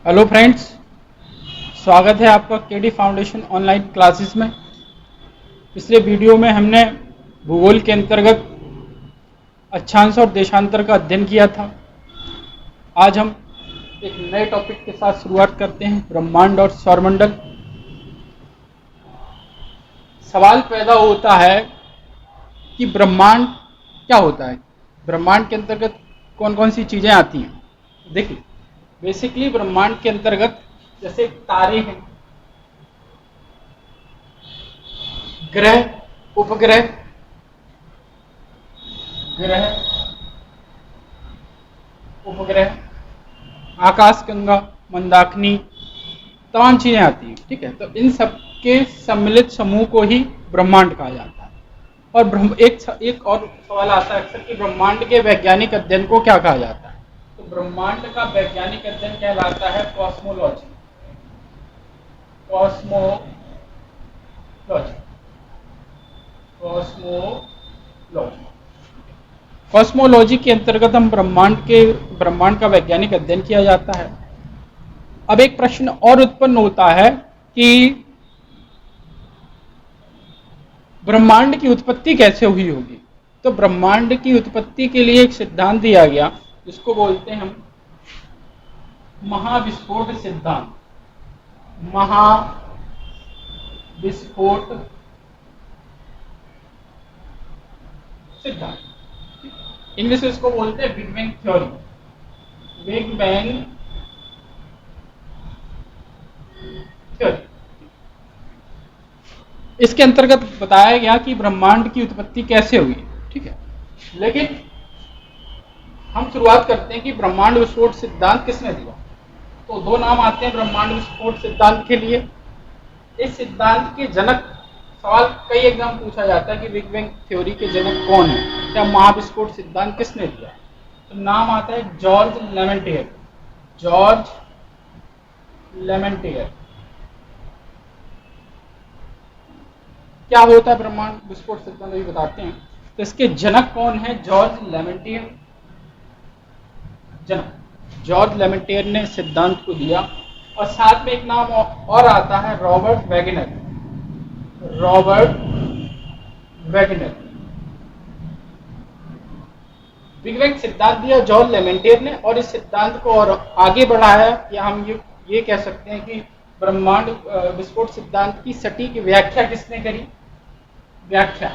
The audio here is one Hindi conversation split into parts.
हेलो फ्रेंड्स, स्वागत है आपका केडी फाउंडेशन ऑनलाइन क्लासेस में। पिछले वीडियो में हमने भूगोल के अंतर्गत अक्षांश और देशांतर का अध्ययन किया था। आज हम एक नए टॉपिक के साथ शुरुआत करते हैं, ब्रह्मांड और सौरमंडल। सवाल पैदा होता है कि ब्रह्मांड क्या होता है, ब्रह्मांड के अंतर्गत कौन कौन सी चीज़ें आती हैं। देखिए, बेसिकली ब्रह्मांड के अंतर्गत जैसे तारे हैं, ग्रह, उपग्रह, ग्रह, उपग्रह, आकाशगंगा, मंदाकिनी, तमाम चीजें आती हैं। ठीक है, तो इन सब के सम्मिलित समूह को ही ब्रह्मांड कहा जाता है। और एक और सवाल आता है अक्सर कि ब्रह्मांड के वैज्ञानिक अध्ययन को क्या कहा जाता है। तो ब्रह्मांड का वैज्ञानिक अध्ययन कहलाता है कॉस्मोलॉजी। कॉस्मोलॉजी कॉस्मोलॉजी कॉस्मोलॉजी के अंतर्गत हम ब्रह्मांड का वैज्ञानिक अध्ययन किया जाता है। अब एक प्रश्न और उत्पन्न होता है कि ब्रह्मांड की उत्पत्ति कैसे हुई होगी। तो ब्रह्मांड की उत्पत्ति के लिए एक सिद्धांत दिया गया जिसको बोलते हैं हम महाविस्फोट सिद्धांत। महाविस्फोट सिद्धांत, इंग्लिश में इसको बोलते हैं big bang theory. Big bang theory. इसके अंतर्गत बताया गया कि ब्रह्मांड की उत्पत्ति कैसे हुई। ठीक है, लेकिन हम शुरुआत करते हैं कि ब्रह्मांड विस्फोट सिद्धांत किसने दिया। तो दो नाम आते हैं ब्रह्मांड विस्फोट सिद्धांत के लिए। इस सिद्धांत के जनक, सवाल कई एग्जाम पूछा जाता है कि बिग बैंग थ्योरी के जनक कौन है, क्या महाविस्फोट सिद्धांत किसने दिया। तो नाम आता है जॉर्ज लेमेंटियर। जॉर्ज लेमेंटियर। क्या होता है ब्रह्मांड विस्फोट सिद्धांत, अभी बताते हैं। तो इसके जनक कौन है, जॉर्ज लेमेंटियर। जनक जॉर्ज लेमेंटियर ने सिद्धांत को दिया। और साथ में एक नाम और आता है Robert Wegener. Robert Wegener. Big bang सिद्धांत दिया जॉर्ज लेमेंटियर ने, और इस सिद्धांत को और आगे बढ़ाया, या हम ये कह सकते हैं कि ब्रह्मांड विस्फोट सिद्धांत की सटीक व्याख्या किसने करी। व्याख्या,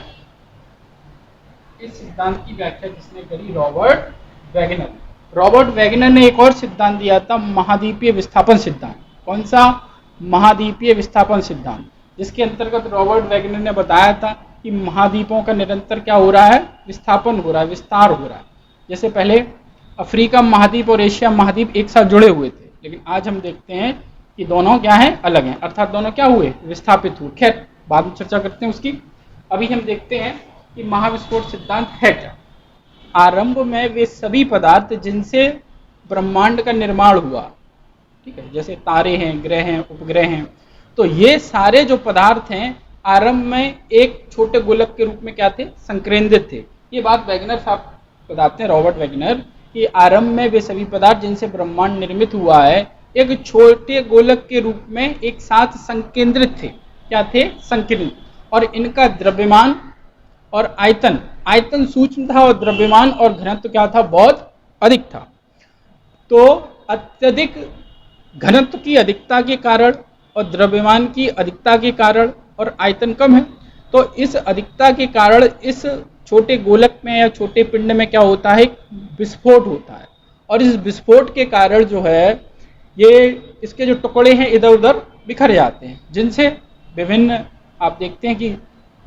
इस सिद्धांत की व्याख्या किसने करी, रॉबर्ट वेगनर। रॉबर्ट वेगनर ने एक और सिद्धांत दिया था, महाद्वीपीय विस्थापन सिद्धांत। कौन सा, महाद्वीपीय विस्थापन सिद्धांत, जिसके अंतर्गत रॉबर्ट वेगनर ने बताया था कि महाद्वीपों का निरंतर क्या हो रहा है, विस्थापन हो रहा है, विस्तार हो रहा है। जैसे पहले अफ्रीका महाद्वीप और एशिया महाद्वीप एक साथ जुड़े हुए थे, लेकिन आज हम देखते हैं कि दोनों क्या हैं, अलग हैं, अर्थात दोनों क्या हुए, विस्थापित हुए। खैर, बाद में चर्चा करते हैं उसकी। अभी हम देखते हैं कि महाविस्फोट सिद्धांत है क्या। आरंभ में वे सभी पदार्थ जिनसे ब्रह्मांड का निर्माण हुआ, ठीक है, जैसे तारे हैं, ग्रह हैं, उपग्रह हैं, तो ये सारे जो पदार्थ हैं आरंभ में एक छोटे गोलक के रूप में क्या थे, संकेंद्रित थे। ये बात वेगनर साहब बताते हैं, रॉबर्ट वेगनर, कि आरंभ में वे सभी पदार्थ जिनसे ब्रह्मांड निर्मित हुआ है एक छोटे गोलक के रूप में एक साथ संकेंद्रित थे। क्या थे, संकेंद्रित। और इनका द्रव्यमान और आयतन सूक्ष्म था, और द्रव्यमान और घनत्व क्या था, बहुत अधिक था। तो अत्यधिक घनत्व की अधिकता के कारण और द्रव्यमान की अधिकता के कारण और आयतन कम है, तो इस अधिकता के कारण इस छोटे गोलक में या छोटे पिंड में क्या होता है, विस्फोट होता है। और इस विस्फोट के कारण जो है, ये इसके जो टुकड़े हैं इधर उधर बिखर जाते हैं, जिनसे विभिन्न, आप देखते हैं कि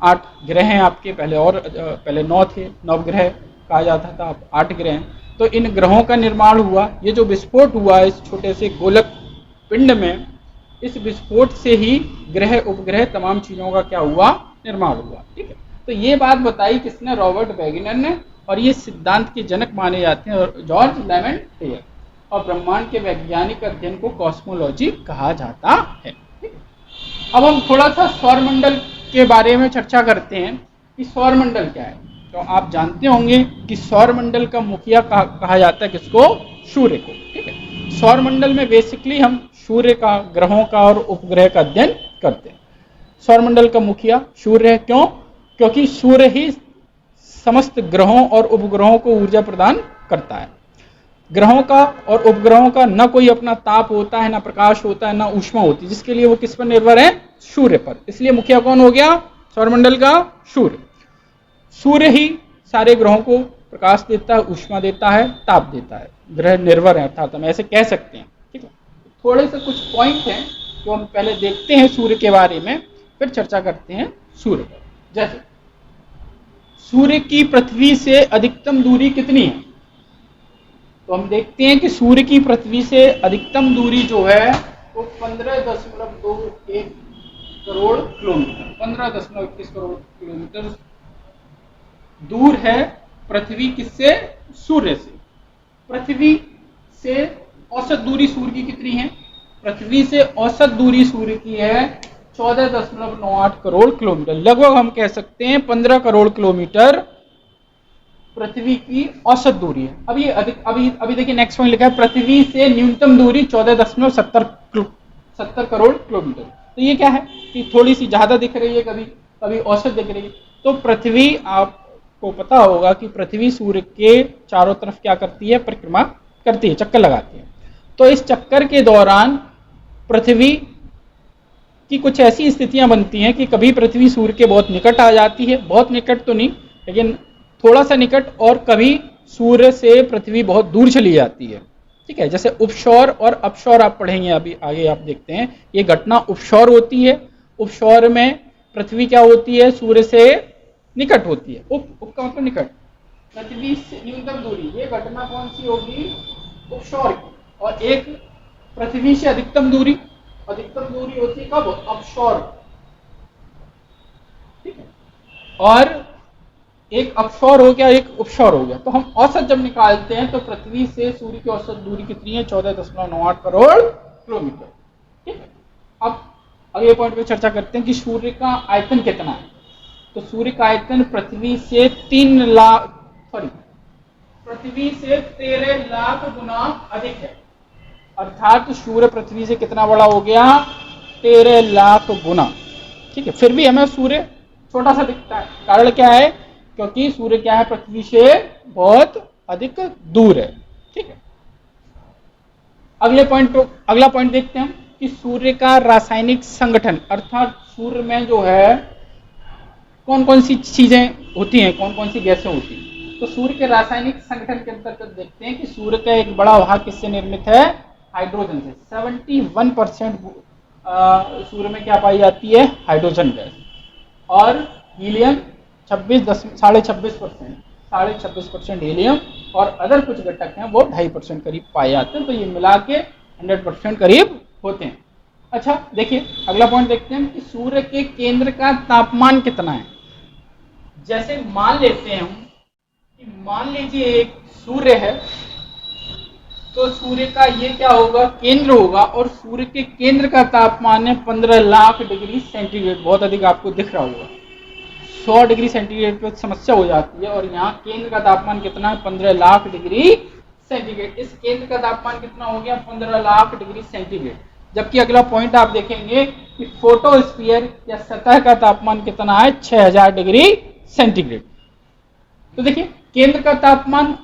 8 ग्रह हैं आपके, पहले 9 थे, नवग्रह कहा जाता था, अब 8 ग्रह हैं। तो इन ग्रहों का निर्माण हुआ, ये जो विस्फोट हुआ इस छोटे से गोलक पिंड में, इस विस्फोट से ही ग्रह, उपग्रह, तमाम चीजों का क्या हुआ, निर्माण हुआ। ठीक है, तो ये बात बताई किसने, रॉबर्ट वेगनर ने, और ये सिद्धांत के जनक माने जाते हैं जॉर्ज लेमेंटियर। और ब्रह्मांड के वैज्ञानिक अध्ययन को कॉस्मोलॉजी कहा जाता है। अब हम थोड़ा सा सौरमंडल के बारे में चर्चा करते हैं कि सौरमंडल क्या है। तो आप जानते होंगे कि सौरमंडल का मुखिया कहा जाता है किसको, सूर्य को। ठीक है, सौरमंडल में बेसिकली हम सूर्य का, ग्रहों का और उपग्रह का अध्ययन करते हैं। सौरमंडल का मुखिया सूर्य है। क्यों? क्योंकि सूर्य ही समस्त ग्रहों और उपग्रहों को ऊर्जा प्रदान करता है। ग्रहों का और उपग्रहों का न कोई अपना ताप होता है, न प्रकाश होता है, न ऊष्मा होती है, जिसके लिए वो किस पर निर्भर है? सूर्य पर। इसलिए मुखिया कौन हो गया सौरमंडल का? सूर्य। सूर्य ही सारे ग्रहों को प्रकाश देता है, ऊष्मा देता है, ताप देता है। ग्रह निर्भर है, अर्थात हम ऐसे कह सकते हैं। ठीक है, थोड़े से कुछ पॉइंट हैं जो हम पहले देखते हैं सूर्य के बारे में, फिर चर्चा करते हैं सूर्य पर। जैसे सूर्य की पृथ्वी से अधिकतम दूरी कितनी है? तो हम देखते हैं कि सूर्य की पृथ्वी से अधिकतम दूरी जो है वो 15.21 करोड़ किलोमीटर, 15.21 करोड़ किलोमीटर दूर है पृथ्वी किससे? सूर्य से। पृथ्वी से औसत दूरी सूर्य की कितनी है? पृथ्वी से औसत दूरी सूर्य की है 14.98 करोड़ किलोमीटर। लगभग हम कह सकते हैं 15 करोड़ किलोमीटर पृथ्वी की औसत दूरी है। अब ये अभी देखिए नेक्स्ट पॉइंट लिखा है पृथ्वी से न्यूनतम दूरी 14.70 करोड़ किलोमीटर। तो ये क्या है कि थोड़ी सी ज्यादा दिख रही है, कभी कभी औसत दिख रही है। तो पृथ्वी, आपको पता होगा कि पृथ्वी सूर्य के चारों तरफ क्या करती है? परिक्रमा करती है, चक्कर लगाती है। तो इस चक्कर के दौरान पृथ्वी की कुछ ऐसी स्थितियां बनती हैं कि कभी पृथ्वी सूर्य के बहुत निकट आ जाती है, बहुत निकट तो नहीं लेकिन थोड़ा सा निकट, और कभी सूर्य से पृथ्वी बहुत दूर चली जाती है। ठीक है, जैसे उपसौर और अपसौर आप पढ़ेंगे, अभी आगे आप देखते हैं। ये घटना उपसौर होती है। उपसौर में पृथ्वी क्या होती है? सूर्य से निकट होती है। उप का मतलब निकट, पृथ्वी से न्यूनतम दूरी। ये घटना कौन सी होगी? उपसौर की। और एक पृथ्वी से अधिकतम दूरी, अधिकतम दूरी होती है कब? अपसौर। ठीक है, और एक अपसौर हो गया, एक उपसौर हो गया। तो हम औसत जब निकालते हैं तो पृथ्वी से सूर्य की औसत दूरी कितनी है? 14.98 करोड़ किलोमीटर। ठीक है, अब अगले पॉइंट पे चर्चा करते हैं कि सूर्य का आयतन कितना है। तो सूर्य का आयतन पृथ्वी से 13 लाख गुना अधिक है। अर्थात सूर्य पृथ्वी से कितना बड़ा हो गया? 13 लाख गुना। ठीक है, फिर भी हमें सूर्य छोटा सा दिखता है। कारण क्या है? क्योंकि सूर्य क्या है? पृथ्वी से बहुत अधिक दूर है। ठीक है, अगला पॉइंट देखते हैं हम कि सूर्य का रासायनिक संगठन, अर्थात सूर्य में जो है कौन कौन सी चीजें होती हैं, कौन कौन सी गैसें होती हैं। तो सूर्य के रासायनिक संगठन के अंतर्गत देखते हैं कि सूर्य का एक बड़ा भाग किससे निर्मित है? हाइड्रोजन से। 71% सूर्य में क्या पाई जाती है? Hydrogen gas. और हीलियम 26% हीलियम, और अदर कुछ घटक हैं वो 2.5% करीब पाए जाते हैं। तो ये मिला के 100% करीब होते हैं। अच्छा देखिए, अगला पॉइंट देखते हैं कि सूर्य के केंद्र का तापमान कितना है। जैसे मान लेते हैं हम कि मान लीजिए एक सूर्य है, तो सूर्य का ये क्या होगा? केंद्र होगा, और सूर्य के केंद्र का तापमान है 15 लाख डिग्री सेंटीग्रेड। बहुत अधिक आपको दिख रहा होगा, 100 डिग्री सेंटीग्रेड पर समस्या हो जाती है, और यहाँ केंद्र का तापमान कितना है? 15 लाख डिग्री सेंटीग्रेड। इस केंद्र का तापमान कितना हो गया? 15 लाख डिग्री सेंटीग्रेड। जबकि अगला पॉइंट आप देखेंगे कि फोटोस्फीयर या सतह का तापमान कितना है? 6000 डिग्री सेंटीग्रेड। तो देखिए केंद्र का तापमान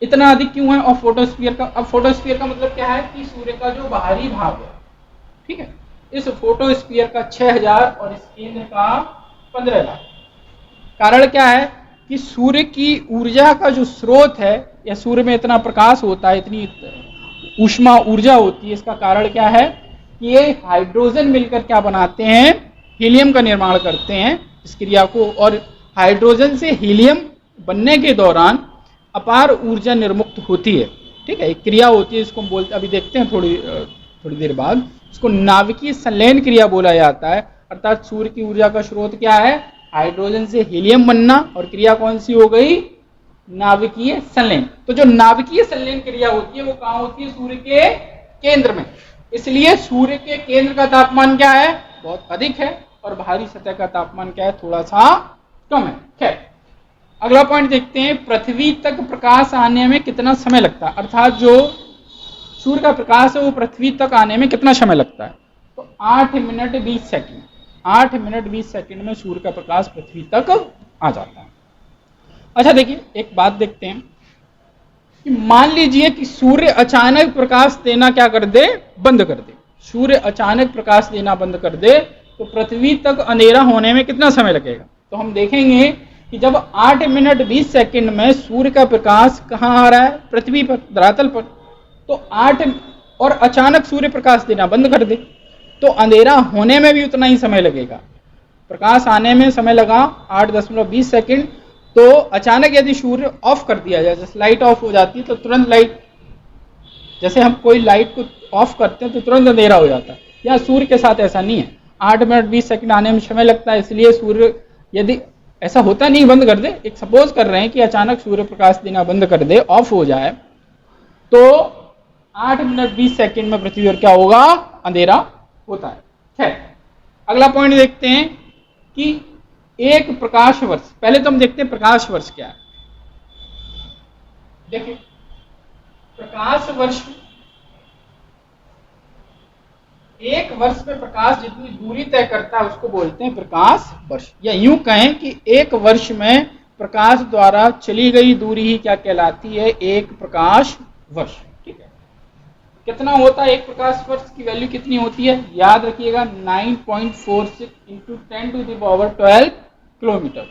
इतना अधिक क्यों है, और फोटोस्फीयर का? अब फोटोस्फीयर का मतलब क्या है कि सूर्य का जो बाहरी भाग है, ठीक है, इस फोटोस्फीयर का 6000 और इस केंद्र का 15 लाख। कारण क्या है कि सूर्य की ऊर्जा का जो स्रोत है, या सूर्य में इतना प्रकाश होता है, इतनी ऊष्मा ऊर्जा होती है, इसका कारण क्या है कि ये हाइड्रोजन मिलकर क्या बनाते हैं? हीलियम का निर्माण करते हैं इस क्रिया को। और हाइड्रोजन से हीलियम बनने के दौरान अपार ऊर्जा निर्मुक्त होती है। ठीक है, एक क्रिया होती है, इसको हम बोलते, अभी देखते हैं थोड़ी देर बाद, इसको नाभिकीय संलयन क्रिया बोला जाता है। अर्थात सूर्य की ऊर्जा का स्रोत क्या है? हाइड्रोजन से हीलियम बनना, और क्रिया कौन सी हो गई? नाभिकीय संलयन। तो जो नाभिकीय संलयन क्रिया होती है वो कहाँ होती है? सूर्य के केंद्र में। इसलिए सूर्य के केंद्र का तापमान क्या है? बहुत अधिक है, और बाहरी सतह का तापमान क्या है? थोड़ा सा कम है। खैर, अगला पॉइंट देखते हैं, पृथ्वी तक प्रकाश आने में कितना समय लगता है। अर्थात जो सूर्य का प्रकाश है वो पृथ्वी तक आने में कितना समय लगता है? तो 8 मिनट 20 सेकंड। 8 मिनट 20 सेकंड में सूर्य का प्रकाश पृथ्वी तक आ जाता है। अच्छा देखिए, एक बात देखते हैं कि मान लीजिए कि सूर्य अचानक प्रकाश देना क्या कर दे, बंद कर दे। सूर्य अचानक प्रकाश देना बंद कर दे तो पृथ्वी तक अंधेरा होने में कितना समय लगेगा? तो हम देखेंगे कि जब 8 मिनट 20 सेकंड में सूर्य का प्रकाश कहाँ आ रहा है? पृथ्वी पर, धरातल पर। तो 8 और अचानक सूर्य प्रकाश देना बंद कर दे तो अंधेरा होने में भी उतना ही समय लगेगा। प्रकाश आने में समय लगा 8.20 सेकंड, तो अचानक यदि सूर्य ऑफ कर दिया जाए, जैसे लाइट ऑफ हो जाती है तो तुरंत लाइट, जैसे हम कोई लाइट को ऑफ करते हैं तो तुरंत अंधेरा हो जाता है, या सूर्य के साथ ऐसा नहीं है। 8 मिनट 20 सेकंड आने में समय लगता है, इसलिए सूर्य यदि ऐसा होता नहीं बंद कर दे, एक सपोज कर रहे हैं कि अचानक सूर्य प्रकाश देना बंद कर दे, ऑफ हो जाए, तो 8 मिनट 20 सेकंड में पृथ्वी पर क्या होगा? अंधेरा होता है। खैर, अगला पॉइंट देखते हैं कि एक प्रकाश वर्ष, पहले तो हम देखते हैं प्रकाश वर्ष क्या है। देखिए, प्रकाश वर्ष, एक वर्ष में प्रकाश जितनी दूरी तय करता है उसको बोलते हैं प्रकाश वर्ष, या यूं कहें कि एक वर्ष में प्रकाश द्वारा चली गई दूरी ही क्या कहलाती है? एक प्रकाश वर्ष। ठीक है, कितना होता है एक प्रकाश वर्ष की वैल्यू कितनी होती है? याद रखिएगा 9.46 इंटू 10⁻12 किलोमीटर।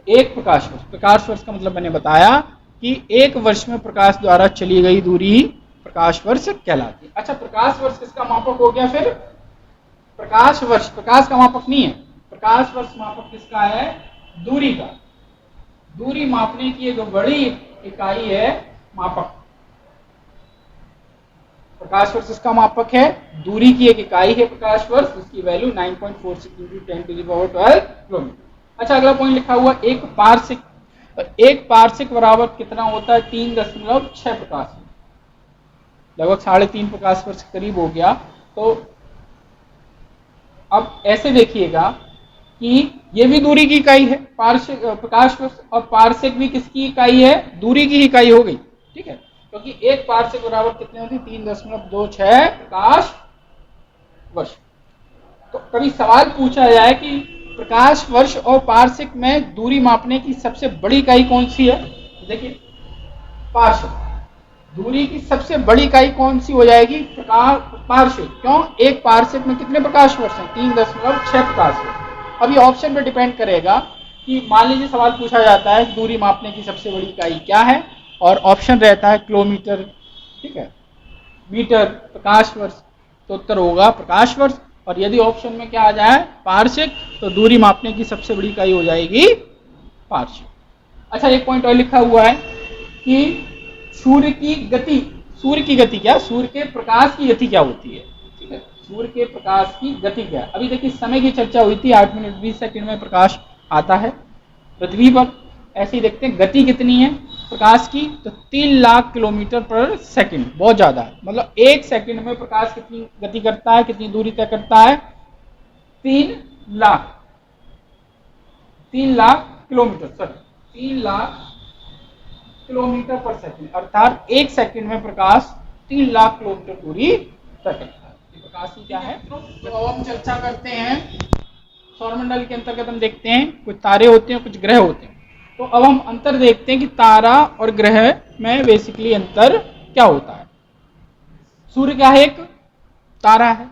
एक प्रकाश वर्ष, प्रकाश वर्ष का मतलब मैंने बताया कि एक वर्ष में प्रकाश द्वारा चली गई दूरी प्रकाश वर्ष कहलाती है। अच्छा, प्रकाश वर्ष किसका मापक हो गया फिर? प्रकाश वर्ष प्रकाश का मापक नहीं है, प्रकाश वर्ष मापक किसका है? दूरी का। दूरी मापने की एक बड़ी इकाई है मापक। प्रकाश वर्ष इसका मापक है, दूरी की एक इकाई है प्रकाश वर्ष, उसकी वैल्यू 9.46 इंटू 10⁻12 किलोमीटर। अच्छा, अगला पॉइंट लिखा हुआ एक पारसिक। एक पारसिक बराबर कितना होता है? 3.6 प्रकाश, लगभग 3.5 प्रकाश वर्ष के करीब हो गया। तो अब ऐसे देखिएगा कि ये भी दूरी की इकाई है, पारसिक प्रकाश वर्ष, और पारसिक भी किसकी इकाई है? दूरी की इकाई हो गई। ठीक है, क्योंकि एक पारसिक बराबर कितने होती? 3.26 प्रकाश वर्ष। तो कभी सवाल पूछा जाए कि प्रकाश वर्ष और पारसिक में दूरी मापने की सबसे बड़ी इकाई कौन सी है? देखिए, पारसिक। दूरी की सबसे बड़ी इकाई कौन सी हो जाएगी? पारसिक। क्यों? एक पारसिक में कितने प्रकाश वर्ष हैं? 3.6 प्रकाश वर्ष। अब ये ऑप्शन पे डिपेंड करेगा कि मान लीजिए सवाल पूछा जाता है दूरी मापने की सबसे बड़ी इकाई क्या है, और ऑप्शन रहता है किलोमीटर, ठीक है, मीटर, प्रकाश वर्ष, तो उत्तर होगा प्रकाश वर्ष। और यदि ऑप्शन में क्या आ जाए? पारसिक, तो दूरी मापने की सबसे बड़ी इकाई हो जाएगी पारसिक। अच्छा, एक पॉइंट और लिखा हुआ है कि सूर्य की गति, सूर्य की गति क्या? सूर्य के प्रकाश की गति क्या होती है? ठीक है, सूर्य के प्रकाश की गति क्या है? अभी देखिए समय की चर्चा हुई थी, 8 मिनट 20 सेकंड में प्रकाश आता है पृथ्वी पर। ऐसे ही देखते हैं गति कितनी है प्रकाश की, तो 3 लाख किलोमीटर पर सेकंड, बहुत ज्यादा है। मतलब एक सेकंड में प्रकाश कितनी गति करता है, कितनी दूरी तय करता है? 3 lakh kilometre, sorry 3 lakh kilometre पर सेकंड, अर्थात एक सेकंड में प्रकाश 3 लाख किलोमीटर दूरी तय करता है। प्रकाश की क्या है? तो अब हम चर्चा करते हैं सौरमंडल के अंतर्गत। हम देखते हैं कुछ तारे होते हैं, कुछ ग्रह होते हैं। तो अब हम अंतर देखते हैं कि तारा और ग्रह में बेसिकली अंतर क्या होता है। सूर्य क्या है? एक तारा है।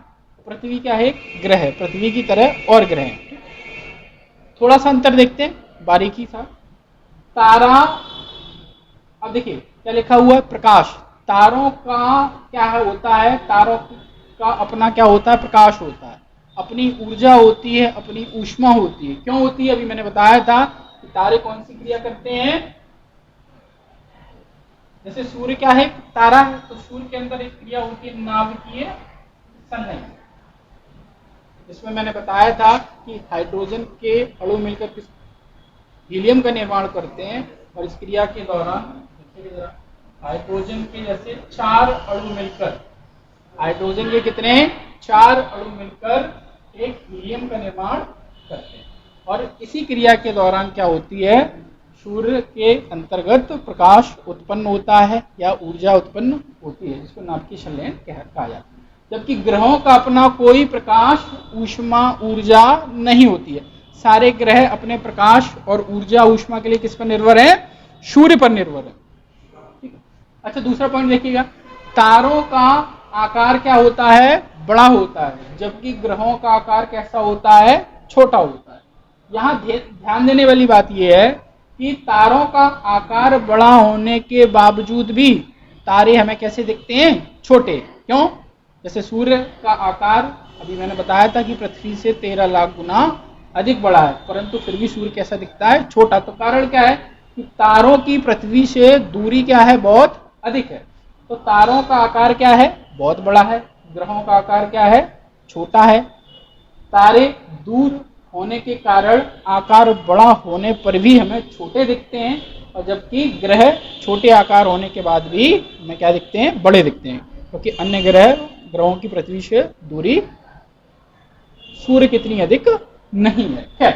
पृथ्वी क्या है? एक ग्रह है, पृथ्वी की तरह और ग्रह है। थोड़ा सा अंतर देखते हैं बारीकी सा। तारा, अब देखिए क्या लिखा हुआ है? प्रकाश। तारों का क्या होता है? तारों का अपना क्या होता है? प्रकाश होता है, अपनी ऊर्जा होती है, अपनी ऊष्मा होती है। क्यों होती है? अभी मैंने बताया था कि तारे कौन सी क्रिया करते हैं। जैसे सूर्य क्या है? तारा है, तो सूर्य के अंदर एक क्रिया होती है नाभिकीय संलयन, जिसमें मैंने बताया था कि हाइड्रोजन के अणु मिलकर किस हीलियम का निर्माण करते हैं, और इस क्रिया के दौरान हाइड्रोजन के जैसे 4 अणु मिलकर, हाइड्रोजन के कितने? 4 अणु मिलकर एक हीलियम का निर्माण करते हैं। और इसी क्रिया के दौरान क्या होती है? सूर्य के अंतर्गत प्रकाश उत्पन्न होता है या ऊर्जा उत्पन्न होती है, जिसको नाभिकीय संलयन कहा जाता है। जबकि ग्रहों का अपना कोई प्रकाश, ऊष्मा, ऊर्जा नहीं होती है। सारे ग्रह अपने प्रकाश और ऊर्जा, ऊष्मा के लिए किस पर निर्भर है? सूर्य पर निर्भर है। ठीक है। अच्छा, दूसरा पॉइंट देखिएगा, तारों का आकार क्या होता है? बड़ा होता है, जबकि ग्रहों का आकार कैसा होता है? छोटा होता है। यहाँ ध्यान देने वाली बात यह है कि तारों का आकार बड़ा होने के बावजूद भी तारे हमें कैसे दिखते हैं? छोटे। क्यों? जैसे सूर्य का आकार अभी मैंने बताया था कि पृथ्वी से 13 लाख गुना अधिक बड़ा है, परंतु फिर भी सूर्य कैसा दिखता है? छोटा। तो कारण क्या है कि तारों की पृथ्वी से दूरी क्या है? बहुत अधिक है। तो तारों का आकार क्या है? बहुत बड़ा है। ग्रहों का आकार क्या है? छोटा है। तारे दूर होने के कारण आकार बड़ा होने पर भी हमें छोटे दिखते हैं, और जबकि ग्रह छोटे आकार होने के बाद भी हमें क्या दिखते हैं? बड़े दिखते हैं, क्योंकि अन्य ग्रहों की पृथ्वी से दूरी सूर्य कितनी अधिक नहीं है। खैर,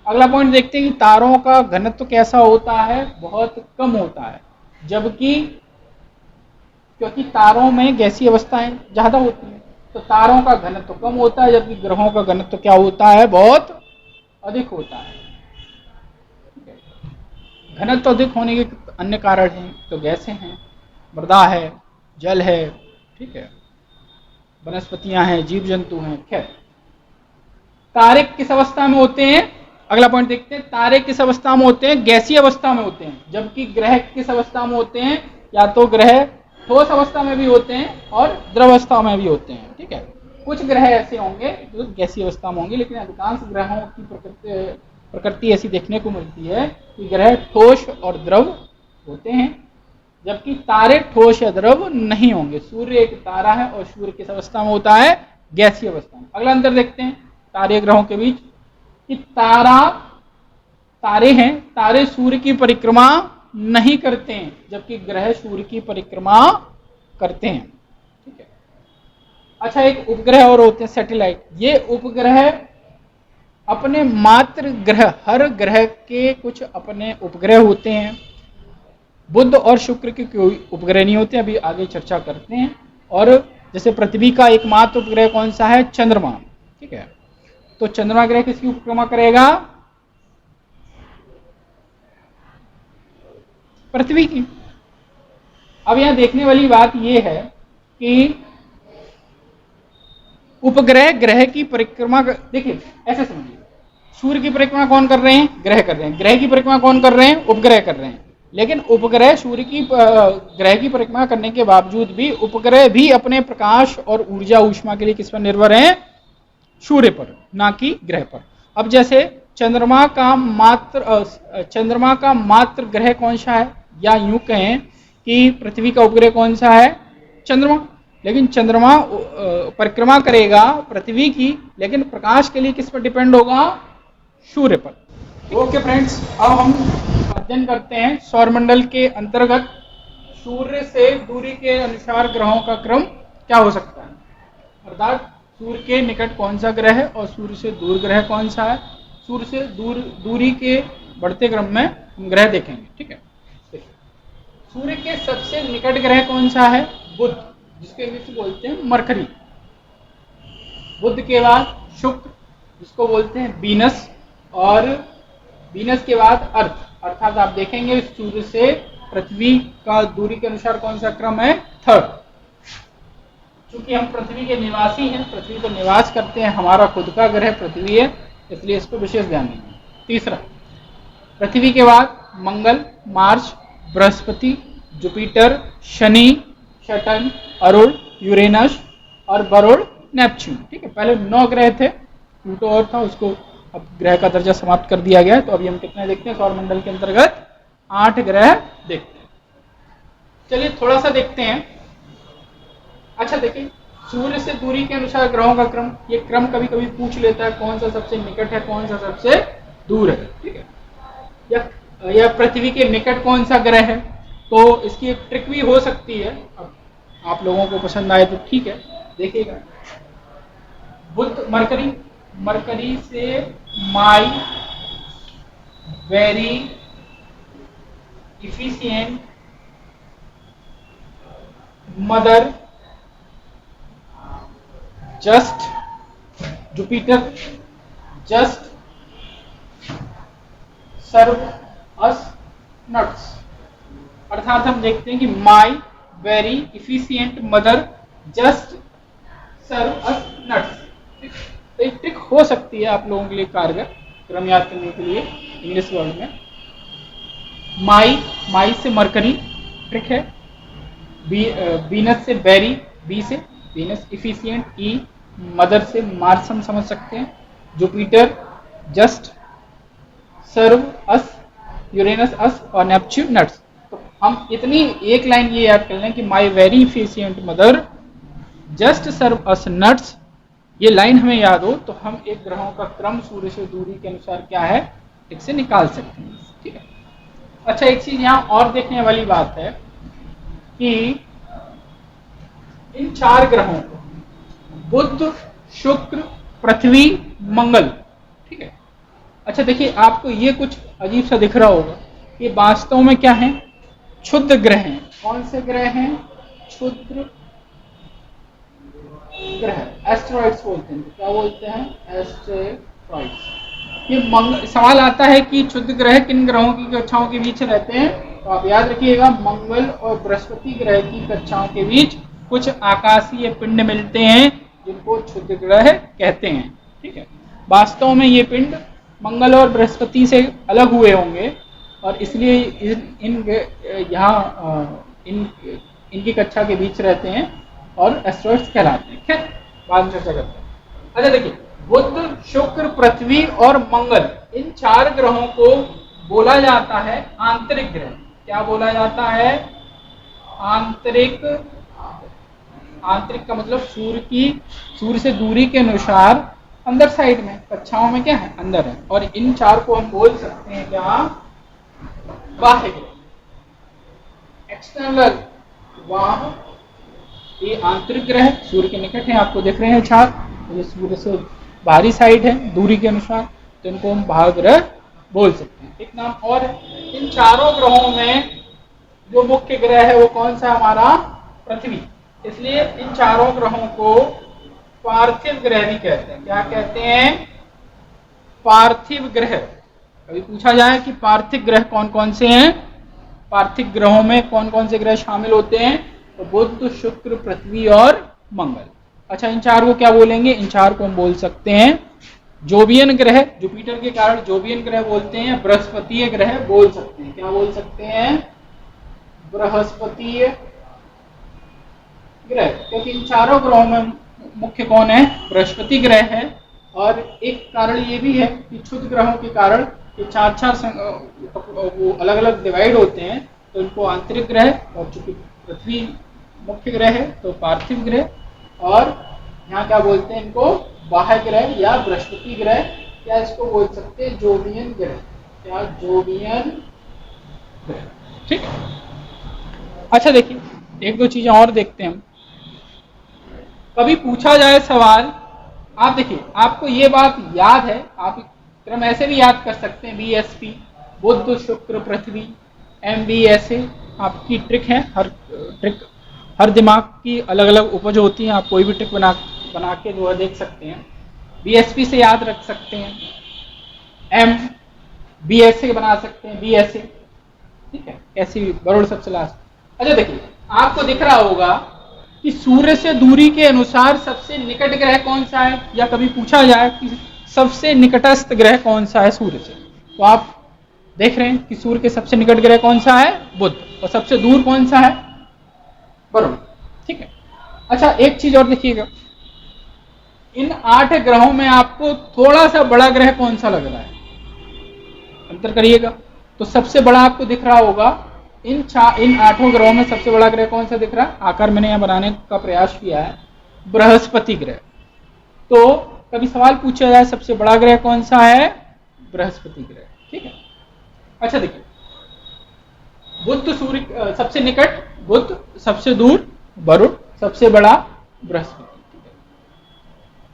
अगला पॉइंट देखते हैं कि तारों का घनत्व कैसा होता है? बहुत कम होता है, जबकि क्योंकि तारों में गैसीय अवस्थाएं ज्यादा होती हैं, तो तारों का घनत्व कम होता है, जबकि ग्रहों का घनत्व क्या होता है? बहुत अधिक होता है। घनत्व अधिक होने के अन्य कारण हैं, तो गैसें हैं, मृदा है, जल है, ठीक है, वनस्पतियां हैं, जीव जंतु हैं। खैर, तारे किस अवस्था में होते हैं? अगला पॉइंट देखते हैं, तारे किस अवस्था में होते हैं? गैसीय अवस्था में होते हैं, जबकि ग्रह किस अवस्था में होते हैं? या तो ग्रह ठोस अवस्था में भी होते हैं और द्रव अवस्था में भी होते हैं। ठीक है, कुछ ग्रह ऐसे होंगे जो गैसीय अवस्था में होंगे, लेकिन अधिकांश ग्रहों की प्रकृति ऐसी देखने को मिलती है कि ग्रह ठोस और द्रव होते हैं, जबकि तारे ठोस या द्रव नहीं होंगे। सूर्य एक तारा है और सूर्य किस अवस्था में होता है? गैसीय अवस्था में। अगला अंतर देखते हैं तारे ग्रहों के बीच कि तारे हैं, तारे सूर्य की परिक्रमा नहीं करते हैं, जबकि ग्रह सूर्य की परिक्रमा करते हैं। ठीक है। अच्छा, एक उपग्रह और होते हैं सैटेलाइट। ये उपग्रह अपने मात्र ग्रह, हर ग्रह के कुछ अपने उपग्रह होते हैं। बुध और शुक्र के कोई उपग्रह नहीं होते, अभी आगे चर्चा करते हैं। और जैसे पृथ्वी का एकमात्र उपग्रह कौन सा है? चंद्रमा। ठीक है, तो चंद्रमा ग्रह किसकी परिक्रमा करेगा? पृथ्वी की। अब यहां देखने वाली बात यह है कि उपग्रह ग्रह की परिक्रमा देखिए, ऐसे समझिए, सूर्य की परिक्रमा कौन कर रहे हैं? ग्रह कर रहे हैं। ग्रह की परिक्रमा कौन कर रहे हैं? उपग्रह कर रहे हैं। लेकिन उपग्रह सूर्य की ग्रह की परिक्रमा करने के बावजूद भी उपग्रह भी अपने प्रकाश और ऊर्जा, ऊष्मा के लिए किस पर निर्भर हैं? सूर्य पर, ना कि ग्रह पर। अब जैसे चंद्रमा का मात्र ग्रह कौन सा है? या यूं कहें कि पृथ्वी का उपग्रह कौन सा है? चंद्रमा। लेकिन चंद्रमा परिक्रमा करेगा पृथ्वी की, लेकिन प्रकाश के लिए किस पर डिपेंड होगा? सूर्य पर। ओके फ्रेंड्स, अब हम अध्ययन करते हैं सौरमंडल के अंतर्गत सूर्य से दूरी के अनुसार ग्रहों का क्रम क्या हो सकता है, अर्थात सूर्य के निकट कौन सा ग्रह है और सूर्य से दूर ग्रह कौन सा है। सूर्य से दूरी के बढ़ते क्रम में हम ग्रह देखेंगे। ठीक है, सूर्य के सबसे निकट ग्रह कौन सा है? बुध, जिसके इंग्लिश बोलते हैं मरकरी। बुध के बाद शुक्र, जिसको बोलते हैं वीनस, और वीनस के बाद अर्थ। अर्थात आप देखेंगे सूर्य से पृथ्वी का दूरी के अनुसार कौन सा क्रम है? थर्ड। क्योंकि हम पृथ्वी के निवासी हैं, पृथ्वी पर निवास करते हैं, हमारा खुद का ग्रह पृथ्वी है, इसलिए इस पर विशेष ध्यान देंगे। तीसरा, पृथ्वी के बाद मंगल, मार्स, बृहस्पति, जुपिटर, शनि, सैटर्न, अरुण, यूरेनस और वरुण, नेपच्यून। ठीक है, पहले 9 ग्रह थे, प्लूटो और था, उसको अब ग्रह का दर्जा समाप्त कर दिया गया है। तो अभी हम कितने देखते हैं? सौरमंडल के अंतर्गत 8 ग्रह देखते हैं। चलिए थोड़ा सा देखते हैं। अच्छा देखिए, सूर्य से दूरी के अनुसार ग्रहों का क्रम, ये क्रम कभी कभी पूछ लेता है कौन सा सबसे निकट है, कौन सा सबसे दूर है। ठीक है, या पृथ्वी के निकट कौन सा ग्रह है, तो इसकी एक ट्रिक भी हो सकती है। अब आप लोगों को पसंद आए तो ठीक है, देखिएगा। बुध, मरकरी से माई, very, efficient mother just Jupiter just serve us nuts। अर्थात हम देखते हैं कि my very efficient mother just serve us nuts. तो एक ट्रिक हो सकती है आप लोगों के लिए कारगर क्रम याद करने के लिए इंग्लिश वर्ड में। माई से मरकरी ट्रिक है, वीनस से बेरी बी से वीनस, इफिशियंट ई, मदर से मार्स हम समझ सकते हैं, जुपिटर जस्ट, सर्व अस यूरेनस अस और नेपच्यून नट्स। तो हम इतनी एक लाइन ये याद कर लें कि my very efficient mother just serve us nuts. ये लाइन हमें याद हो तो हम एक ग्रहों का क्रम सूर्य से दूरी के अनुसार क्या है इससे निकाल सकते हैं। ठीक है। अच्छा, एक चीज यहां और देखने वाली बात है कि इन 4 ग्रहों को बुध, शुक्र, पृथ्वी, मंगल, ठीक है। अच्छा देखिए, आपको ये कुछ अजीब सा दिख रहा होगा, ये वास्तव में क्या है, क्षुद्र ग्रह हैं। कौन से ग्रह हैं? क्षुद्र ग्रह, एस्टेरॉइड्स बोलते हैं। क्या बोलते हैं? एस्टेरॉइड्स। ये सवाल आता है कि क्षुद्र ग्रह किन ग्रहों की कक्षाओं के बीच रहते हैं, तो आप याद रखिएगा मंगल और बृहस्पति ग्रह की कक्षाओं के बीच कुछ आकाशीय पिंड मिलते हैं जिनको क्षुद्र ग्रह कहते हैं। ठीक है। वास्तव में ये पिंड मंगल और बृहस्पति से अलग हुए होंगे और इसलिए इनकी कक्षा के बीच रहते हैं और एस्टेरॉइड्स कहलाते हैं। खैर, बाद में चर्चा करते हैं। अच्छा देखिए, बुध, शुक्र, पृथ्वी और मंगल, इन 4 ग्रहों को बोला जाता है आंतरिक ग्रह। क्या बोला जाता है? आंतरिक। आंतरिक का मतलब सूर्य से दूरी के अनुसार अंदर साइड में, कक्षाओं में क्या है, अंदर है। और इन 4 को हम बोल सकते हैं क्या? बाह्य ग्रह, एक्सटर्नल। वहां ये आंतरिक ग्रह सूर्य के निकट है, आपको दिख रहे हैं 4, ये सूर्य से बाहरी साइड है दूरी के अनुसार, तो इनको हम बाह्य ग्रह बोल सकते हैं। एक नाम और, इन 4 ग्रहों में जो मुख्य ग्रह है वो कौन सा? हमारा पृथ्वी। इसलिए इन 4 ग्रहों को पार्थिव ग्रह भी कहते हैं। क्या कहते हैं? पार्थिव ग्रह। कभी पूछा जाए कि पार्थिव ग्रह कौन कौन से हैं, पार्थिव ग्रहों में कौन कौन से ग्रह शामिल होते हैं, तो बुध, शुक्र, पृथ्वी और मंगल। अच्छा, इन 4 को क्या बोलेंगे? इन 4 को हम बोल सकते हैं जोवियन ग्रह, जुपिटर के कारण जोवियन ग्रह बोलते हैं, बृहस्पतीय ग्रह बोल सकते हैं। क्या बोल सकते हैं? बृहस्पतीय ग्रह। क्योंकि इन 4 ग्रहों में मुख्य कौन है? बृहस्पति ग्रह है। और एक कारण ये भी है कि क्षुद्र ग्रहों के कारण ये 4 वो अलग अलग डिवाइड होते हैं, तो इनको आंतरिक ग्रह, और चूंकि पृथ्वी मुख्य ग्रह है तो पार्थिव ग्रह, और यहाँ क्या बोलते हैं इनको? बाह्य ग्रह या बृहस्पति ग्रह, या इसको बोल सकते हैं जोवियन ग्रह। क्या? जोवियन ग्रह। ठीक है। अच्छा देखिए, एक दो चीजें और देखते हैं हम। कभी पूछा जाए सवाल, आप देखिए, आपको ये बात याद है, आप क्रम ऐसे भी याद कर सकते हैं, BSP, बुध, शुक्र, पृथ्वी, MB, ऐसे आपकी ट्रिक है। हर दिमाग की अलग अलग उपज होती है, आप कोई भी ट्रिक बना के जो है देख सकते हैं। BSP से याद रख सकते हैं, BSA बना सकते हैं, BSA। ठीक है, ऐसी बरोड़ सबसे लास्ट। अच्छा देखिए, आपको दिख रहा होगा कि सूर्य से दूरी के अनुसार सबसे निकट ग्रह कौन सा है, या कभी पूछा जाए कि सबसे निकटस्थ ग्रह कौन सा है सूर्य से, तो आप देख रहे हैं कि सूर्य के सबसे निकट ग्रह कौन सा है? बुध। और सबसे दूर कौन सा है? वरुण। ठीक है। अच्छा, एक चीज और देखिएगा, इन 8 ग्रहों में आपको थोड़ा सा बड़ा ग्रह कौन सा लग रहा है? अंतर करिएगा। तो सबसे बड़ा आपको दिख रहा होगा, इन 8 ग्रहों में सबसे बड़ा ग्रह कौन सा दिख रहा है? आकार मैंने यहां बनाने का प्रयास किया है, बृहस्पति ग्रह। तो कभी सवाल पूछा जाए सबसे बड़ा ग्रह कौन सा है? बृहस्पति ग्रह। ठीक है। अच्छा देखिए, बुध सूर्य सबसे निकट बुध, सबसे दूर वरुण, सबसे बड़ा बृहस्पति।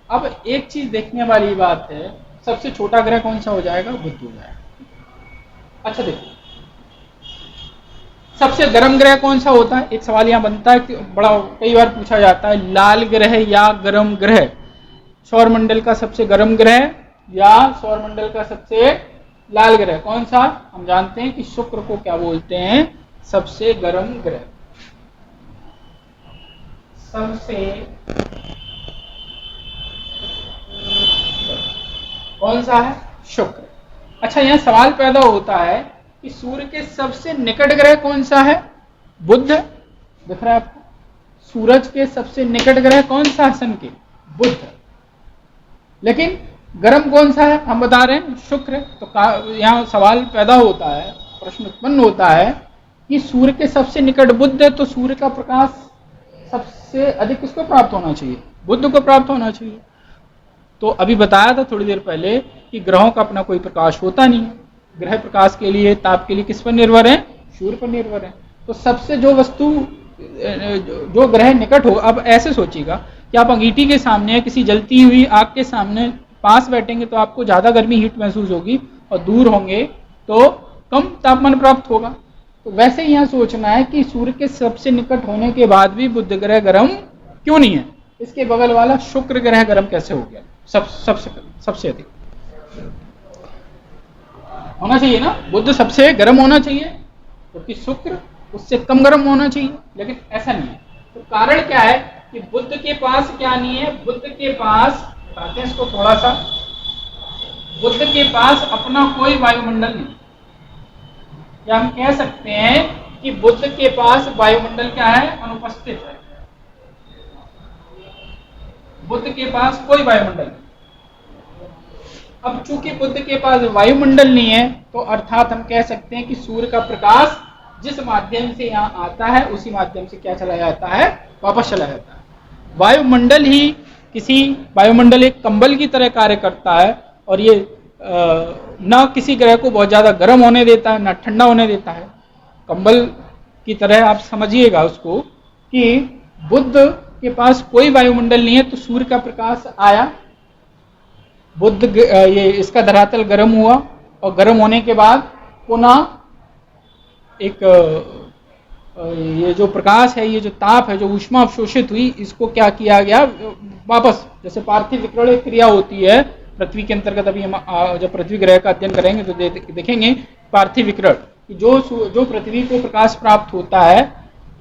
अब एक चीज देखने वाली बात है, सबसे छोटा ग्रह कौन सा हो जाएगा? बुध हो जाएगा। अच्छा देखिए, सबसे गर्म ग्रह कौन सा होता है? एक सवाल यहाँ बनता है कि बड़ा कई बार पूछा जाता है, लाल ग्रह या गर्म ग्रह, सौरमंडल का सबसे गर्म ग्रह या सौरमंडल का सबसे लाल ग्रह कौन सा? हम जानते हैं कि शुक्र को क्या बोलते हैं? सबसे गर्म ग्रह। सबसे कौन सा है? शुक्र। अच्छा, यहां सवाल पैदा होता है कि सूर्य के सबसे निकट ग्रह कौन सा है? बुध। दिख रहा है आपको? सूरज के सबसे निकट ग्रह कौन सा है? सन के? बुध। लेकिन गर्म कौन सा है? हम बता रहे हैं शुक्र। तो यहां सवाल पैदा होता है, प्रश्न उत्पन्न होता है कि सूर्य के सबसे निकट बुध है, तो सूर्य का प्रकाश सबसे अधिक किसको प्राप्त होना चाहिए? बुध को प्राप्त होना चाहिए। तो अभी बताया था थोड़ी देर पहले कि ग्रहों का अपना कोई प्रकाश होता नहीं है। ग्रह प्रकाश के लिए, ताप के लिए किस पर निर्भर है? सूर्य पर निर्भर है। तो सबसे जो वस्तु, जो ग्रह निकट हो, अब ऐसे सोचिएगा कि आप अंगीठी के सामने या किसी जलती हुई आग के सामने पास बैठेंगे तो आपको ज्यादा गर्मी हीट महसूस होगी, और दूर होंगे तो कम तापमान प्राप्त होगा। तो वैसे ही यहाँ सोचना है कि सूर्य के सबसे निकट होने के बाद भी बुध ग्रह गर्म क्यों नहीं है? इसके बगल वाला शुक्र ग्रह गर्म कैसे हो गया? सबसे अधिक होना चाहिए ना, बुध सबसे गर्म होना चाहिए, क्योंकि शुक्र उससे कम गर्म होना चाहिए, लेकिन ऐसा नहीं है। तो कारण क्या है कि बुध के पास क्या नहीं है? बुध के पास, बताते हैं इसको थोड़ा सा, बुध के पास अपना कोई वायुमंडल नहीं। या हम कह सकते हैं कि बुध के पास वायुमंडल क्या है? अनुपस्थित है। बुध के पास कोई वायुमंडल नहीं। अब चूंकि बुध के पास वायुमंडल नहीं है, तो अर्थात हम कह सकते हैं कि सूर्य का प्रकाश जिस माध्यम से यहाँ आता है उसी माध्यम से क्या चला जाता है? वापस चला जाता है। वायुमंडल ही वायुमंडल एक कंबल की तरह कार्य करता है, और ये न किसी ग्रह को बहुत ज्यादा गर्म होने देता है, न ठंडा होने देता है। कंबल की तरह आप समझिएगा उसको कि बुध के पास कोई वायुमंडल नहीं है, तो सूर्य का प्रकाश आया, बुध ये इसका धरातल गर्म हुआ, और गर्म होने के बाद पुनः एक ये जो प्रकाश है, ये जो ताप है, जो ऊष्मा अवशोषित हुई, इसको क्या किया गया? वापस, जैसे पार्थिव विकर्ण क्रिया होती है पृथ्वी के अंतर्गत। अभी हम जब पृथ्वी ग्रह का अध्ययन करेंगे तो देखेंगे पार्थिव विकर्ण, जो पृथ्वी को प्रकाश प्राप्त होता है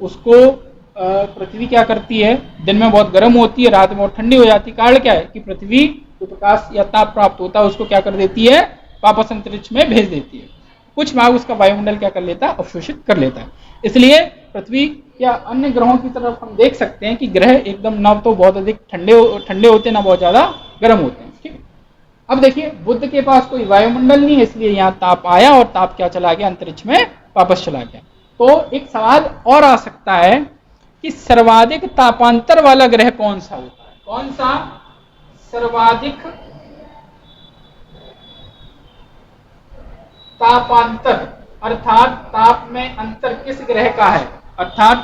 उसको पृथ्वी क्या करती है? दिन में बहुत गर्म होती है, रात में बहुत ठंडी हो जाती है। कारण क्या है कि पृथ्वी जो प्रकाश या ताप प्राप्त होता है उसको क्या कर देती है? वापस अंतरिक्ष में भेज देती है। कुछ भाग उसका वायुमंडल क्या कर लेता है? अवशोषित कर लेता है। इसलिए पृथ्वी या अन्य ग्रहों की तरफ हम देख सकते हैं कि ग्रह एकदम न तो बहुत अधिक ठंडे होते, ना बहुत ज्यादा गर्म होते हैं। ठीक है, अब देखिए बुध के पास कोई वायुमंडल नहीं है, इसलिए यहाँ ताप आया और ताप क्या चला गया? अंतरिक्ष में वापस चला गया। तो एक सवाल और आ सकता है कि सर्वाधिक तापांतर वाला ग्रह कौन सा होता है? कौन सा सर्वाधिक तापांतर, अर्थात ताप में अंतर किस ग्रह का है? अर्थात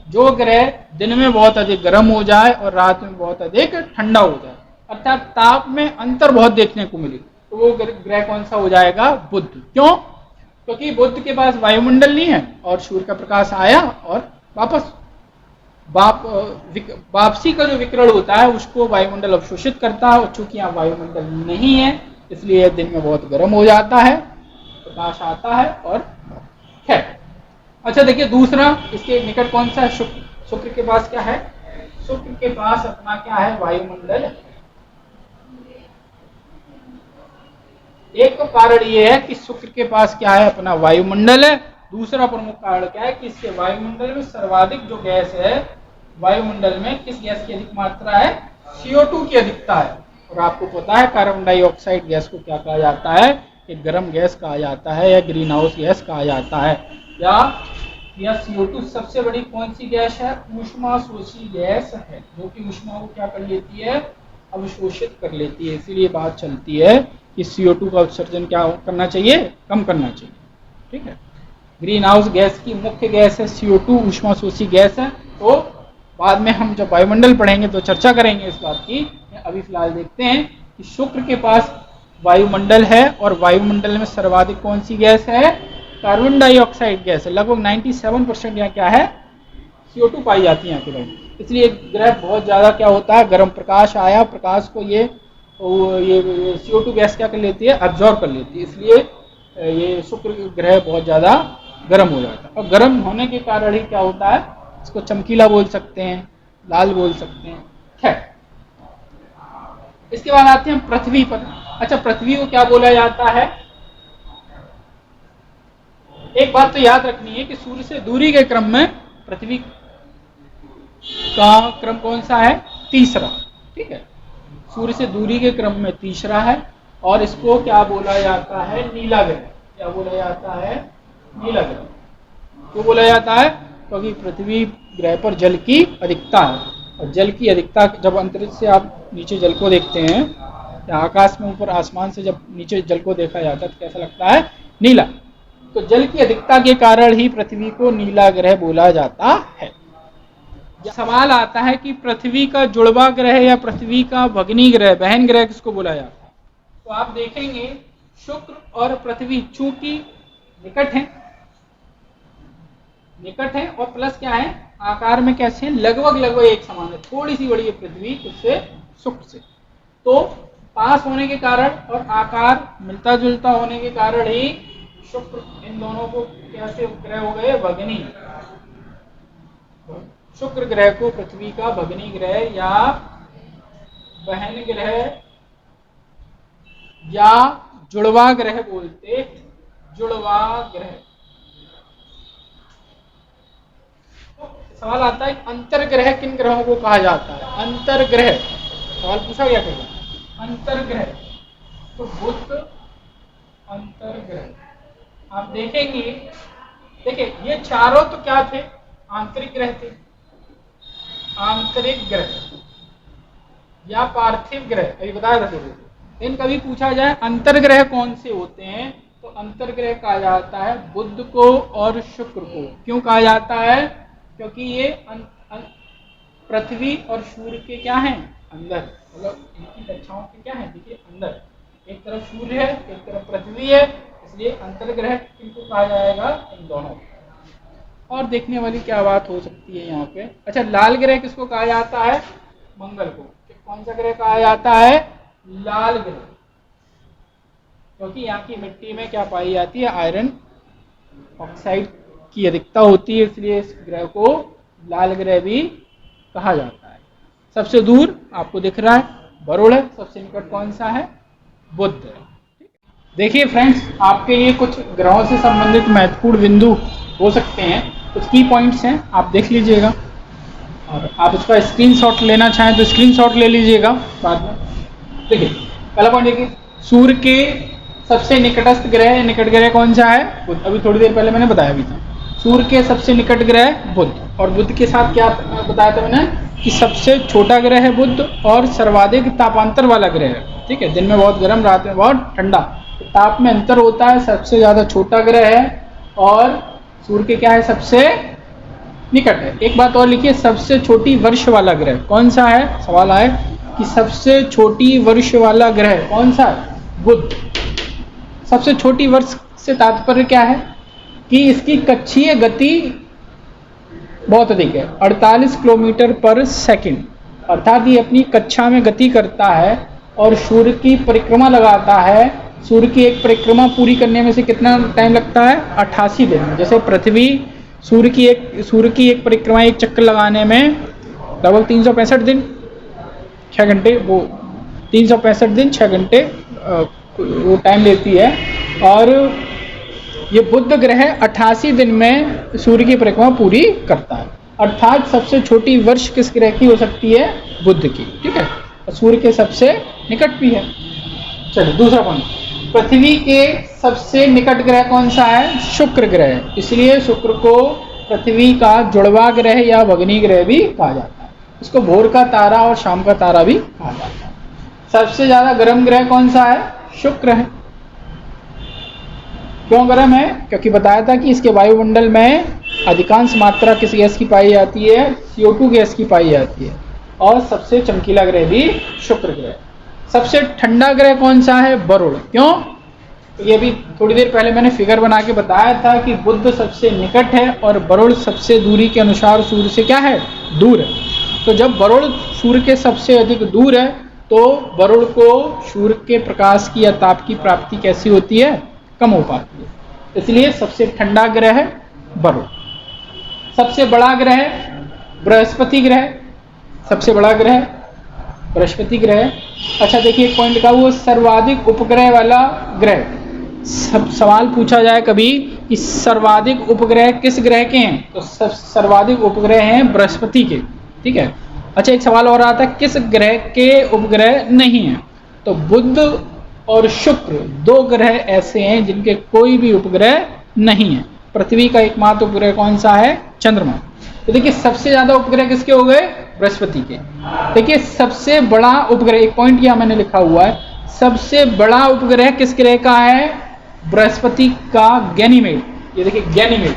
जो ग्रह दिन में बहुत अधिक गर्म हो जाए और रात में बहुत अधिक ठंडा हो जाए, अर्थात ताप में अंतर बहुत देखने को मिले, तो वो ग्रह कौन सा हो जाएगा? बुध। क्यों? क्योंकि बुध के पास वायुमंडल नहीं है और सूर्य का प्रकाश आया और वापस वापसी का जो विकिरण होता है उसको वायुमंडल अवशोषित करता है, और चूंकि यहाँ वायुमंडल नहीं है इसलिए दिन में बहुत गर्म हो जाता है, प्रकाश आता है और खैर। अच्छा देखिए दूसरा, इसके निकट कौन सा है? शुक्र। शुक्र के पास क्या है? शुक्र के पास अपना क्या है? वायुमंडल। एक तो कारण ये है कि शुक्र के पास क्या है? अपना वायुमंडल है। दूसरा प्रमुख कारण क्या है कि इसके वायुमंडल में सर्वाधिक जो गैस है, वायुमंडल में किस गैस की अधिक मात्रा है? CO2 की अधिकता है। और आपको पता है कार्बन डाइऑक्साइड गैस को क्या कहा जाता है? एक गर्म गैस कहा जाता है या ग्रीन हाउस गैस कहा जाता है। या CO2 सबसे बड़ी कौन सी गैस है? ऊष्माशोषी गैस है, जो कि ऊष्मा को क्या कर लेती है? अवशोषित कर लेती है। इसीलिए बात चलती है कि CO2 का उत्सर्जन क्या करना चाहिए? कम करना चाहिए। ठीक है, ग्रीन हाउस गैस की मुख्य गैस है CO2, ऊष्माशोषी गैस है। तो बाद में हम जब वायुमंडल पढ़ेंगे तो चर्चा करेंगे इस बात की। अभी फिलहाल देखते हैं कि शुक्र के पास वायुमंडल है, और वायुमंडल में सर्वाधिक कौन सी गैस है? कार्बन डाइऑक्साइड गैस है, लगभग 97% यहाँ क्या है, CO2 पाई जाती है यहाँ पे। इसलिए ग्रह बहुत ज़्यादा क्या होता है, गर्म, प्रकाश आया, प्रकाश को ये CO2 गैस क्या कर लेती है, अब्जॉर्ब कर लेती है, इसलिए ये शुक्र ग्रह बहुत ज़्यादा गर्म हो जाता है। और गर्म होने के कारण ही क्या होता है, इसको चमकीला बोल सकते हैं, लाल बोल सकते हैं। खैर, इसके बाद आते हैं पृथ्वी पर। अच्छा, पृथ्वी को क्या बोला जाता है? एक बात तो याद रखनी है कि सूर्य से दूरी के क्रम में पृथ्वी का क्रम कौन सा है, तीसरा। ठीक है, सूर्य से दूरी के क्रम में तीसरा है, और इसको क्या बोला जाता है, नीला ग्रह। क्या बोला जाता है, नीला ग्रह। क्यों बोला जाता है? क्योंकि पृथ्वी ग्रह पर जल की अधिकता है, और जल की अधिकता, जब अंतरिक्ष से आप नीचे जल को देखते हैं, या आकाश में ऊपर आसमान से जब नीचे जल को देखा जाता है तो कैसा लगता है, नीला। तो जल की अधिकता के कारण ही पृथ्वी को नीला ग्रह बोला जाता है। सवाल आता है कि पृथ्वी का जुड़वा ग्रह या पृथ्वी का भगिनी ग्रह, बहन ग्रह किसको बोला जाता है? तो आप देखेंगे शुक्र और पृथ्वी चूंकि निकट है और प्लस क्या है, आकार में कैसे हैं, लगभग एक समान है। थोड़ी सी बड़ी है पृथ्वी उससे, शुक्र से। तो पास होने के कारण और आकार मिलता जुलता होने के कारण ही शुक्र, इन दोनों को कैसे ग्रह हो गए, भगिनी। शुक्र ग्रह को पृथ्वी का भगिनी ग्रह या बहन ग्रह या जुड़वा ग्रह बोलते, जुड़वा ग्रह। सवाल आता है अंतर्ग्रह किन ग्रहों को कहा जाता है? अंतर्ग्रह सवाल पूछा गया कहीं, अंतर्ग्रह। तो बुध अंतर्ग्रह। आप देखेंगे, देखिए ये चारों तो क्या थे, आंतरिक ग्रह थे। आंतरिक ग्रह या पार्थिव ग्रह, अभी बताया था। लेकिन कभी पूछा जाए अंतर्ग्रह कौन से होते हैं, तो अंतर्ग्रह कहा जाता है बुध को और शुक्र को। क्यों कहा जाता है? क्योंकि ये पृथ्वी और सूर्य के क्या हैं, अंदर, मतलब इनकी कक्षाओं के क्या है, देखिए अंदर। एक तरफ सूर्य है, एक तरफ पृथ्वी है, इसलिए अंतर्ग्रह किनको कहा जाएगा, इन दोनों। और देखने वाली क्या बात हो सकती है यहाँ पे, अच्छा लाल ग्रह किसको कहा जाता है? मंगल को। कौन सा ग्रह कहा जाता है? लाल ग्रह। क्योंकि यहाँ की मिट्टी में क्या पाई जाती है, आयरन ऑक्साइड की अधिकता होती है, इसलिए इस ग्रह को लाल ग्रह भी कहा जाता है। सबसे दूर आपको दिख रहा है वरुण है, सबसे निकट कौन सा है, बुध है। देखिए फ्रेंड्स, आपके लिए कुछ ग्रहों से संबंधित महत्वपूर्ण बिंदु हो सकते हैं, कुछ की पॉइंट्स हैं, आप देख लीजिएगा। और आप उसका स्क्रीनशॉट लेना चाहें तो स्क्रीनशॉट ले लीजिएगा बाद में। देखिए पहला पॉइंट देखिए, सूर्य के सबसे निकटस्थ ग्रह, निकट ग्रह कौन सा है, बुध। अभी थोड़ी देर पहले मैंने बताया भी था, सूर्य के सबसे निकट ग्रह बुध। और बुध के साथ क्या बताया था मैंने, कि सबसे छोटा ग्रह है बुध और सर्वाधिक तापांतर वाला ग्रह है। ठीक है, दिन में बहुत गर्म, रात में बहुत ठंडा, तो ताप में अंतर होता है, सबसे ज्यादा छोटा ग्रह है और सूर्य के क्या है, सबसे निकट है। एक बात और लिखिए, सबसे छोटी वर्ष वाला ग्रह कौन सा है, सवाल आए कि सबसे छोटी वर्ष वाला ग्रह कौन सा है, बुध। सबसे छोटी वर्ष से तात्पर्य क्या है कि इसकी कक्षीय गति बहुत अधिक है, 48 किलोमीटर पर सेकंड, अर्थात ये अपनी कक्षा में गति करता है और सूर्य की परिक्रमा लगाता है। सूर्य की एक परिक्रमा पूरी करने में से कितना टाइम लगता है, 88 दिन। जैसे पृथ्वी सूर्य की एक परिक्रमा, एक चक्कर लगाने में लगभग 365 दिन 6 घंटे, वो 365 दिन 6 घंटे वो टाइम लेती है। और ये बुध ग्रह 88 दिन में सूर्य की परिक्रमा पूरी करता है, अर्थात सबसे छोटी वर्ष किस ग्रह की हो सकती है, बुध की। ठीक है, और सूर्य के सबसे निकट भी है। चलिए दूसरा पॉइंट, पृथ्वी के सबसे निकट ग्रह कौन सा है, शुक्र ग्रह। इसलिए शुक्र को पृथ्वी का जुड़वा ग्रह या भगिनी ग्रह भी कहा जाता है। इसको भोर का तारा और शाम का तारा भी कहा जाता है। सबसे ज्यादा गर्म ग्रह कौन सा है, शुक्र है। क्यों गर्म है, क्योंकि बताया था कि इसके वायुमंडल में अधिकांश मात्रा किस गैस की पाई जाती है, CO2 गैस की पाई जाती है। और सबसे चमकीला ग्रह भी शुक्र ग्रह। सबसे ठंडा ग्रह कौन सा है, वरुण। क्यों, तो ये भी थोड़ी देर पहले मैंने फिगर बना के बताया था कि बुध सबसे निकट है और वरुण सबसे दूरी के अनुसार सूर्य से क्या है, दूर है। तो जब वरुण सूर्य के सबसे अधिक दूर है तो वरुण को सूर्य के प्रकाश की या ताप की प्राप्ति कैसी होती है, कम हो पाती है, इसलिए सबसे ठंडा ग्रह है वरुण। सबसे बड़ा ग्रह बृहस्पति ग्रह, सबसे बड़ा ग्रह बृहस्पति ग्रह। अच्छा देखिए एक पॉइंट का, वो सर्वाधिक उपग्रह वाला ग्रह। सब सवाल पूछा जाए कभी कि सर्वाधिक उपग्रह किस ग्रह के हैं, तो सर्वाधिक उपग्रह हैं बृहस्पति के, ठीक है। अच्छा एक सवाल और आता है किस ग्रह के उपग्रह नहीं है, तो बुध और शुक्र दो ग्रह ऐसे हैं जिनके कोई भी उपग्रह नहीं है। पृथ्वी का एकमात्र उपग्रह कौन सा है, चंद्रमा। तो देखिए सबसे ज्यादा उपग्रह किसके हो गए, बृहस्पति के। देखिए सबसे बड़ा उपग्रह, एक पॉइंट किया मैंने लिखा हुआ है, सबसे बड़ा उपग्रह किस ग्रह का है, बृहस्पति का गैनीमेड। ये देखिए गैनीमेड,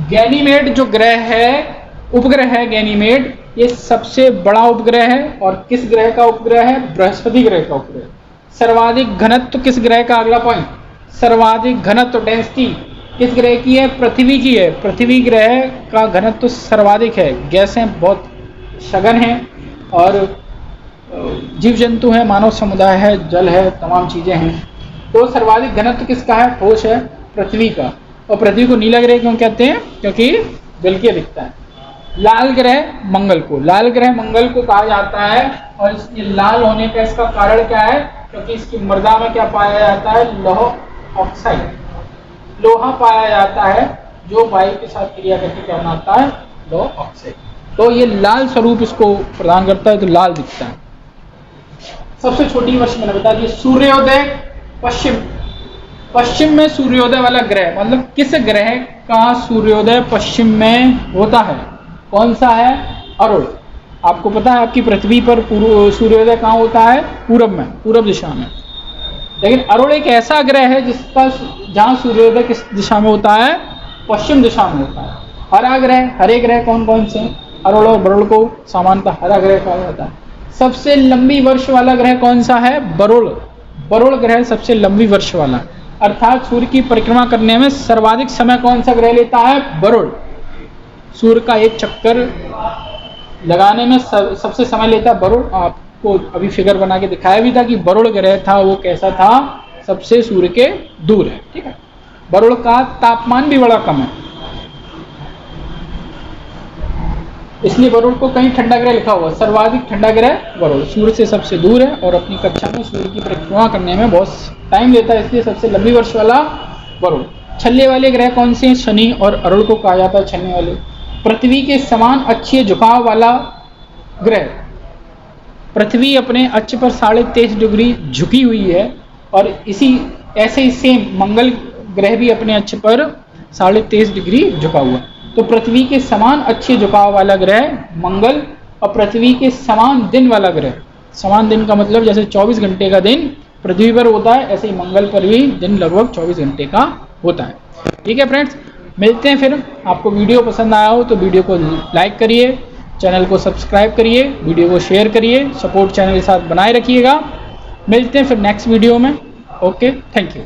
गैनीमेड जो ग्रह है, उपग्रह है गैनीमेड, ये सबसे बड़ा उपग्रह है। और किस ग्रह का उपग्रह है, बृहस्पति ग्रह का उपग्रह। सर्वाधिक घनत्व किस ग्रह का, अगला पॉइंट, सर्वाधिक घनत्व डेंसिटी किस ग्रह की है, पृथ्वी की है। पृथ्वी ग्रह का घनत्व सर्वाधिक है, गैसें बहुत सघन हैं और जीव जंतु हैं, मानव समुदाय है, जल है, तमाम चीजें हैं। तो सर्वाधिक घनत्व किसका है, ठोस है, पृथ्वी का। और पृथ्वी को नीला ग्रह क्यों कहते हैं, क्योंकि जलकीय दिखता है। लाल ग्रह मंगल को, लाल ग्रह मंगल को कहा जाता है, और इसके लाल होने का इसका कारण क्या है, क्योंकि इसकी मृदा में क्या पाया जाता है, लौह ऑक्साइड, लोहा पाया जाता है, जो वायु के साथ क्रिया करके क्या बनाता है, लौह ऑक्साइड। तो ये लाल स्वरूप इसको प्रदान करता है, तो लाल दिखता है। सबसे छोटी वर्ष मैंने बता दिया। सूर्योदय पश्चिम, पश्चिम में सूर्योदय वाला ग्रह, मतलब किस ग्रह का सूर्योदय पश्चिम में होता है, कौन सा है, अरुण। आपको पता है आपकी पृथ्वी पर सूर्योदय कहाँ होता है, पूरब में, पूरब दिशा में। लेकिन अरुण एक ऐसा ग्रह है जिसका, जहाँ सूर्योदय किस दिशा में होता है, पश्चिम दिशा में होता है। हरा ग्रह, हरे ग्रह कौन कौन से, अरुण और वरुण को सामान्यतः हरा ग्रह कहा जाता है। सबसे लंबी वर्ष वाला ग्रह कौन सा है, वरुण। वरुण ग्रह सबसे लंबी वर्ष वाला, अर्थात सूर्य की परिक्रमा करने में सर्वाधिक समय कौन सा ग्रह लेता है, वरुण। सूर्य का एक चक्कर लगाने में सबसे समय लेता है वरुण। आपको अभी फिगर बना के दिखाया भी था कि वरुण ग्रह था वो कैसा था, सबसे सूर्य के दूर है, ठीक है। वरुण का तापमान भी बड़ा कम है, इसलिए वरुण को कहीं ठंडा ग्रह लिखा हुआ। सर्वाधिक ठंडा ग्रह वरुण, सूर्य से सबसे दूर है और अपनी कक्षा में सूर्य की परिक्रमा करने में बहुत टाइम लेता है, इसलिए सबसे लंबी वर्ष वाला वरुण। छल्ले वाले ग्रह कौन से हैं, शनि और अरुण को कहा जाता है छल्ले वाले। पृथ्वी के समान अक्षीय झुकाव वाला ग्रह, पृथ्वी अपने अक्ष पर 23.5 डिग्री झुकी हुई है, और इसी ऐसे ही सेम मंगल ग्रह भी अपने अक्ष पर 23.5 डिग्री झुका हुआ है। तो पृथ्वी के समान अक्षीय झुकाव वाला ग्रह मंगल, और पृथ्वी के समान दिन वाला ग्रह, समान दिन का मतलब जैसे 24 घंटे का दिन पृथ्वी पर होता है, ऐसे ही मंगल पर भी दिन लगभग 24 घंटे का होता है। ठीक है फ्रेंड्स, मिलते हैं फिर। आपको वीडियो पसंद आया हो तो वीडियो को लाइक करिए, चैनल को सब्सक्राइब करिए, वीडियो को शेयर करिए, सपोर्ट चैनल के साथ बनाए रखिएगा। मिलते हैं फिर नेक्स्ट वीडियो में। Okay, thank you.